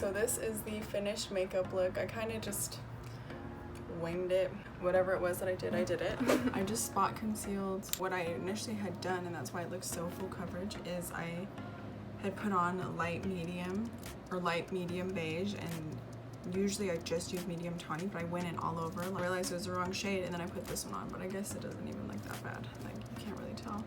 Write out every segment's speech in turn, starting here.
So this is the finished makeup look. I kind of just winged it. Whatever it was that I did it. I just spot concealed. What I initially had done, and that's why it looks so full coverage, is I had put on light medium or light medium beige, and usually I just use medium tawny, but I went in all over. I realized it was the wrong shade, and then I put this one on, but I guess it doesn't even look that bad. Like, you can't really tell.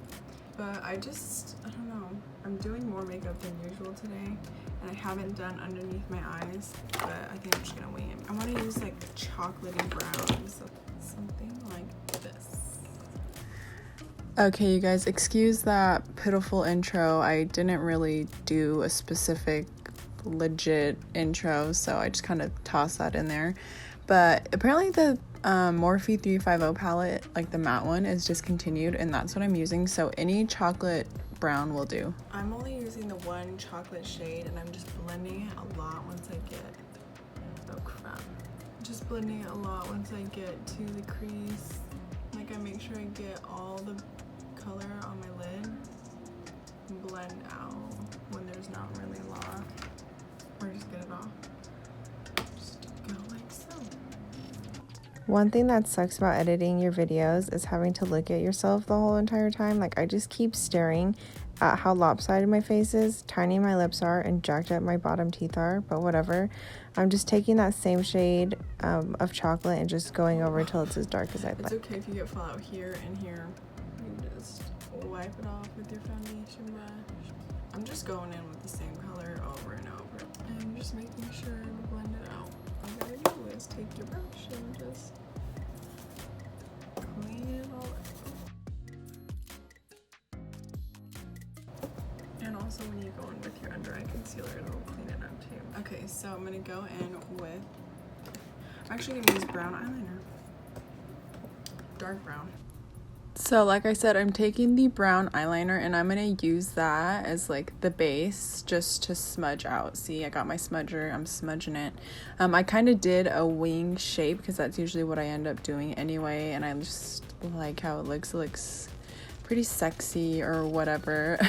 But I don't know. I'm doing more makeup than usual today, and I haven't done underneath my eyes, but I think I'm just gonna wing it. I want to use like chocolatey brown, so something like this. Okay, you guys, excuse that pitiful intro. I didn't really do a specific legit intro, so I just kind of tossed that in there. But apparently the Morphe 350 palette, like the matte one, is discontinued, and that's what I'm using, so any chocolate brown will do. I'm only using the one chocolate shade, and I'm just blending it a lot once I get, oh crap, just blending it a lot once I get to the crease. Like, I make sure I get all the color on my lid and blend out when there's not really a lot, or just get it off. Just go like so. One thing that sucks about editing your videos is having to look at yourself the whole entire time. Like, I just keep staring at how lopsided my face is, tiny my lips are, and jacked up my bottom teeth are, but whatever. I'm just taking that same shade of chocolate and just going over until it's as dark as I'd like. It's okay if you get fallout here and here. You just wipe it off with your foundation brush. I'm just going in with the same color over and over, and just making sure to blend it out. All you gotta do is take your brush and just clean it all up. And also when you go in with your under eye concealer, it'll clean it up too. Okay, so I'm gonna go in with, I'm actually gonna use brown eyeliner. Dark brown. So like I said, I'm taking the brown eyeliner and I'm gonna use that as like the base just to smudge out. See, I got my smudger, I'm smudging it. I kind of did a wing shape because that's usually what I end up doing anyway, and I just like how it looks. It looks pretty sexy or whatever.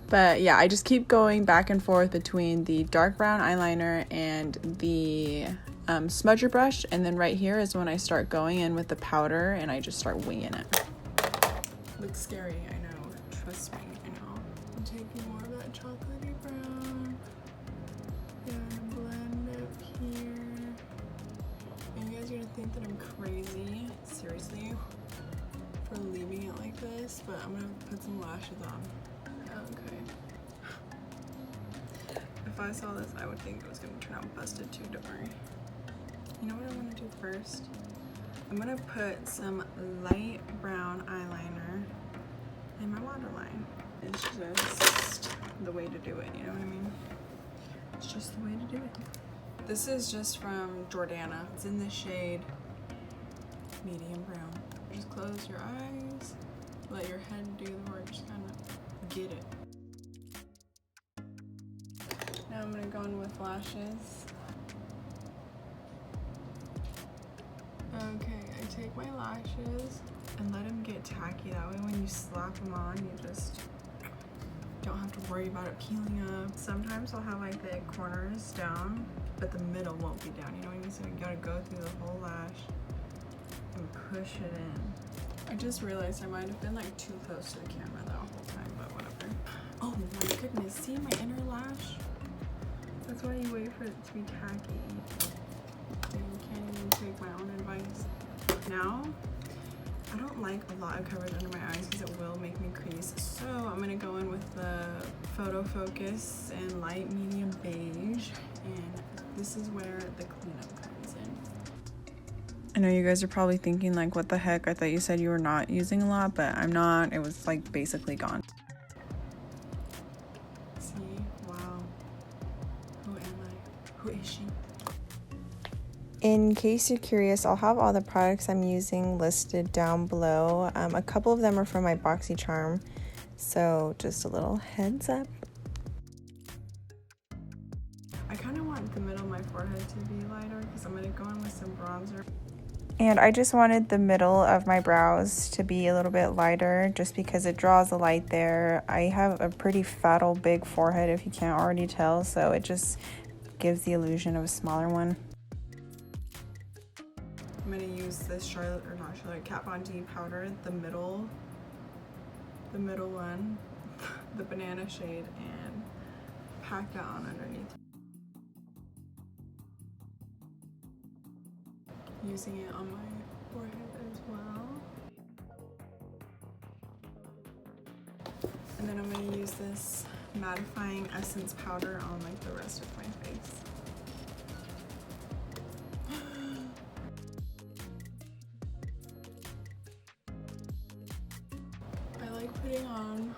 But yeah, I just keep going back and forth between the dark brown eyeliner and the smudger brush, and then right here is when I start going in with the powder and I just start winging it. Looks scary, I know. Trust me, I know. I'm taking more of that chocolatey brown and blend it here. And you guys are gonna think that I'm crazy, seriously, for leaving it like this, but I'm gonna put some lashes on. Okay. If I saw this, I would think it was gonna turn out busted too, don't worry. You know what I want to do first? I'm gonna put some light brown eyeliner in my waterline. It's just the way to do it, you know what I mean? It's just the way to do it. This is just from Jordana. It's in the shade medium brown. Just close your eyes, let your head do the work, just kind of get it. Now I'm gonna go in with lashes. Okay, I take my lashes and let them get tacky. That way when you slap them on, you just don't have to worry about it peeling up. Sometimes I'll have like the corners down, but the middle won't be down. You know what I mean? So you gotta go through the whole lash and push it in. I just realized I might have been like too close to the camera the whole time, but whatever. Oh my goodness, see my inner lash? That's why you wait for it to be tacky. And you can't even take my own advice. Now, I don't like a lot of coverage under my eyes because it will make me crease. So I'm gonna go in with the Photo Focus and light medium beige, and this is where the cleanup comes in. I know you guys are probably thinking like, what the heck? I thought you said you were not using a lot, but I'm not. It was like basically gone. See, wow. Who am I? Who is she? In case you're curious, I'll have all the products I'm using listed down below. A couple of them are from my BoxyCharm, so just a little heads up. I kind of want the middle of my forehead to be lighter because I'm going to go in with some bronzer. And I just wanted the middle of my brows to be a little bit lighter just because it draws a light there. I have a pretty fat old big forehead if you can't already tell, so it just gives the illusion of a smaller one. I'm gonna use this Kat Von D powder, the middle one, the banana shade, and pack that on underneath. Using it on my forehead as well. And then I'm gonna use this mattifying essence powder on like the rest of my face. I like putting on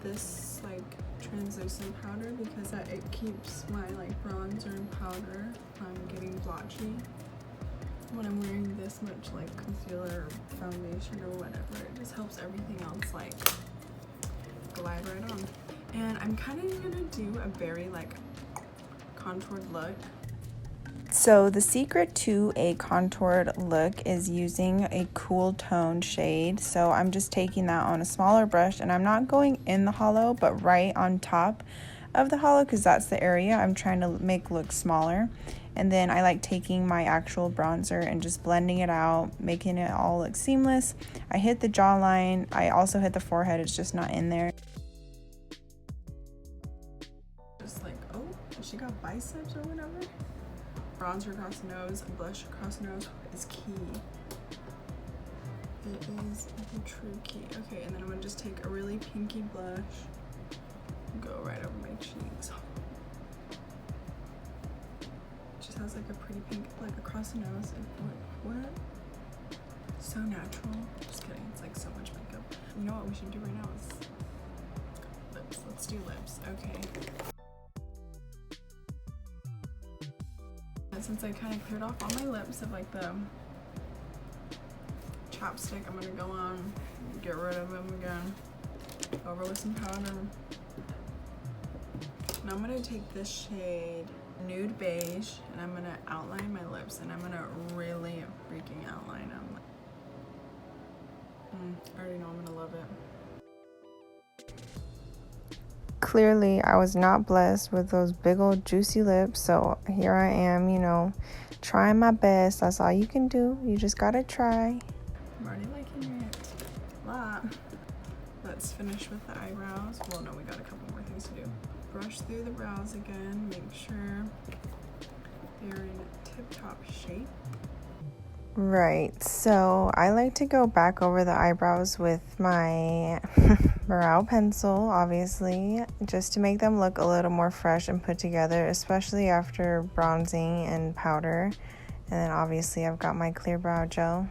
this like translucent powder because it keeps my like bronzer and powder from getting blotchy. When I'm wearing this much like concealer, foundation, or whatever, it just helps everything else like glide right on. And I'm kind of gonna do a very like contoured look. So the secret to a contoured look is using a cool tone shade. So I'm just taking that on a smaller brush, and I'm not going in the hollow, but right on top of the hollow, because that's the area I'm trying to make look smaller. And then I like taking my actual bronzer and just blending it out, making it all look seamless. I hit the jawline. I also hit the forehead. It's just not in there. Just like, oh, she got biceps or whatever. Bronzer across the nose, blush across the nose is key. It is the true key. Okay, and then I'm gonna just take a really pinky blush, go right over my cheeks. Just has like a pretty pink, like across the nose. What? So natural. Just kidding. It's like so much makeup. You know what we should do right now is lips. Let's do lips. Okay. And since I kind of cleared off all my lips of like the chapstick, I'm gonna go on, get rid of them again, over with some powder. Now I'm gonna take this shade, nude beige, and I'm gonna outline my lips, and I'm gonna really freaking outline them. I already know I'm gonna love it. Clearly, I was not blessed with those big old juicy lips, so here I am, you know, trying my best. That's all you can do. You just gotta try. I'm already liking it a lot. Let's finish with the eyebrows. Well, no, we got a couple more things to do. Brush through the brows again, make sure they're in tip-top shape. Right, so I like to go back over the eyebrows with my brow pencil, obviously, just to make them look a little more fresh and put together, especially after bronzing and powder. And then obviously I've got my clear brow gel.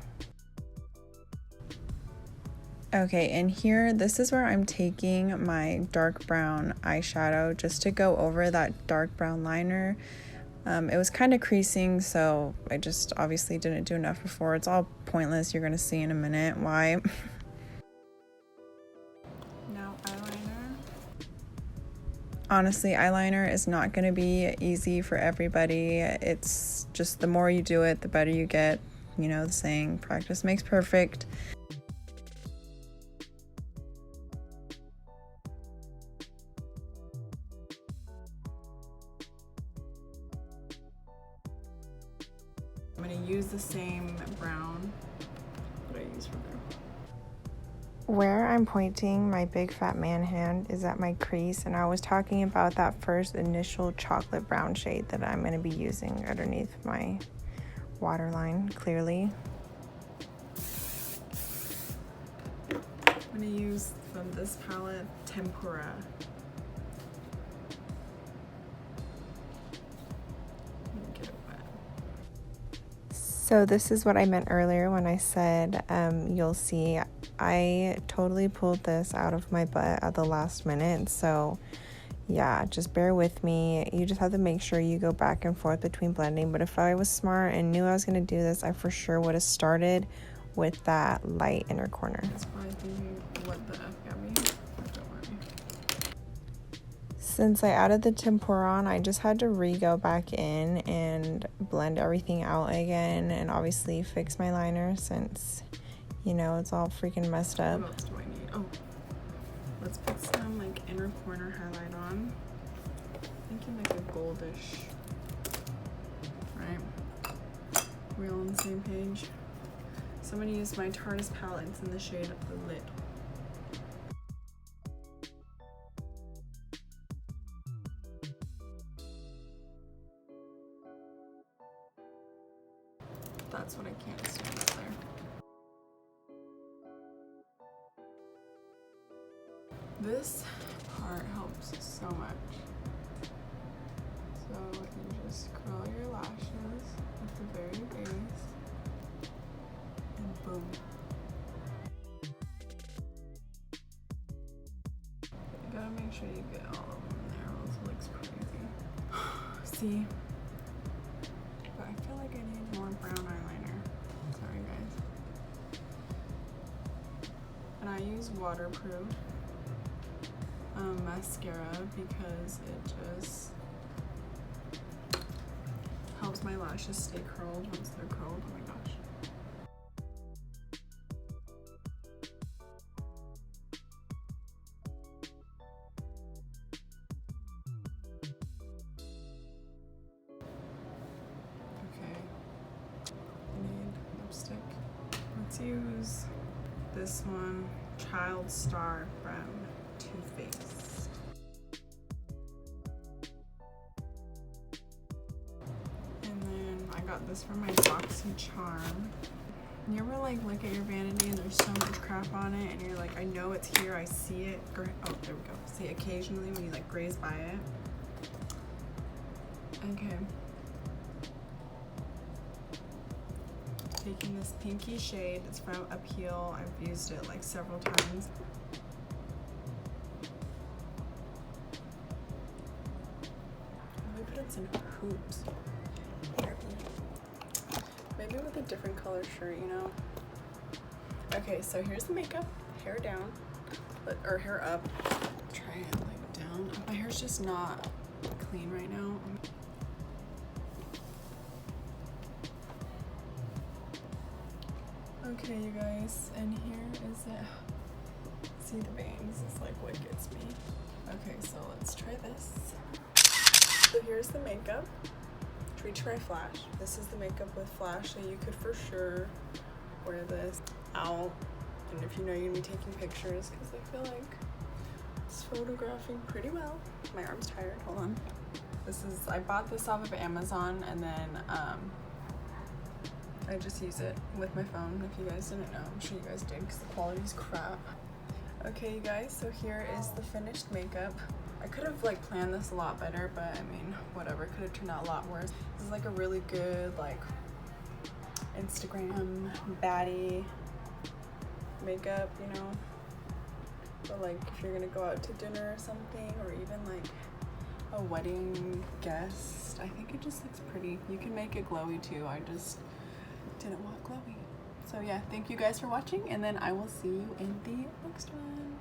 Okay, and here, this is where I'm taking my dark brown eyeshadow just to go over that dark brown liner. It was kind of creasing, so I just obviously didn't do enough before. It's all pointless. You're going to see in a minute why. Now eyeliner. Honestly, eyeliner is not going to be easy for everybody. It's just the more you do it, the better you get. You know the saying, practice makes perfect. I'm gonna use the same brown that I used for there. Where I'm pointing my big fat man hand is at my crease, and I was talking about that first initial chocolate brown shade that I'm going to be using underneath my waterline, clearly. I'm gonna use from this palette, Tempura. Get it wet. So this is what I meant earlier when I said you'll see. I totally pulled this out of my butt at the last minute, so yeah, just bear with me. You just have to make sure you go back and forth between blending. But if I was smart and knew I was going to do this, I for sure would have started with that light inner corner. That's probably thinking, what the F got me? Don't worry. Since I added the tempura on, I just had to go back in and blend everything out again, and obviously fix my liner since, you know, it's all freaking messed up. What else do I need? Oh, let's put some like inner corner highlight on. Thinking like a goldish We're all on the same page. So I'm gonna use my Tarteist palette. It's in the shade of the Lit. That's what I can't stand up there. This part helps so much. So you just curl your lashes at the very base, and boom. You gotta make sure you get all of them there, or else it looks crazy. See? But I feel like I need more brown eyeliner. Sorry guys. And I use waterproof mascara because it just helps my lashes stay curled once they're curled. Oh my gosh. Okay. I need lipstick. Let's use this one, Child Star from Too Faced. Got this from my Boxy Charm. You ever like look at your vanity and there's so much crap on it and you're like, I know it's here, I see it. Oh, there we go. See, occasionally when you like graze by it. Okay. Taking this pinky shade, it's from Appeal. I've used it like several times. We put in some hoops. Maybe with a different color shirt, you know? Okay, so here's the makeup. Hair down, or hair up. Try it like down. My hair's just not clean right now. Okay, you guys, and here is it. See the bangs, it's like what gets me. Okay, so let's try this. So here's the makeup. We try flash. This is the makeup with flash, so you could for sure wear this out. And if you know you're gonna be taking pictures, because I feel like it's photographing pretty well. My arm's tired, hold on. I bought this off of Amazon, and then I just use it with my phone. If you guys didn't know, I'm sure you guys did, because the quality's crap. Okay, you guys, so here is the finished makeup. I could have like planned this a lot better, but I mean, whatever, it could have turned out a lot worse. This is like a really good like Instagram baddie makeup, you know? But like if you're gonna go out to dinner or something, or even like a wedding guest, I think it just looks pretty. You can make it glowy too, I just didn't want glowy. So yeah, thank you guys for watching, and then I will see you in the next one.